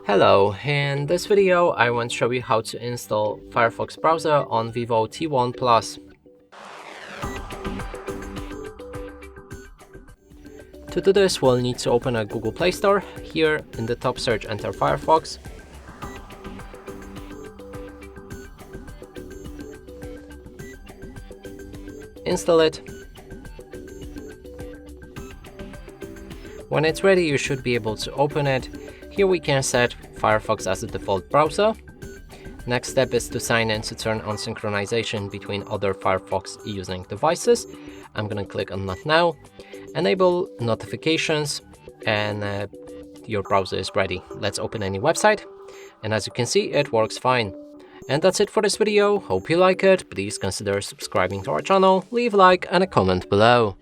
Hello, in this video I want to show you how to install Firefox browser on Vivo T1 Plus. To do this, we'll need to open a Google Play Store. Here in the top search, enter Firefox. Install it. When it's ready, you should be able to open it. Here we can set Firefox as the default browser. Next step is to sign in to turn on synchronization between other Firefox using devices. I'm going to click on Not Now. Enable notifications and your browser is ready. Let's open any website. And as you can see, it works fine. And that's it for this video. Hope you like it. Please consider subscribing to our channel, leave a like and a comment below.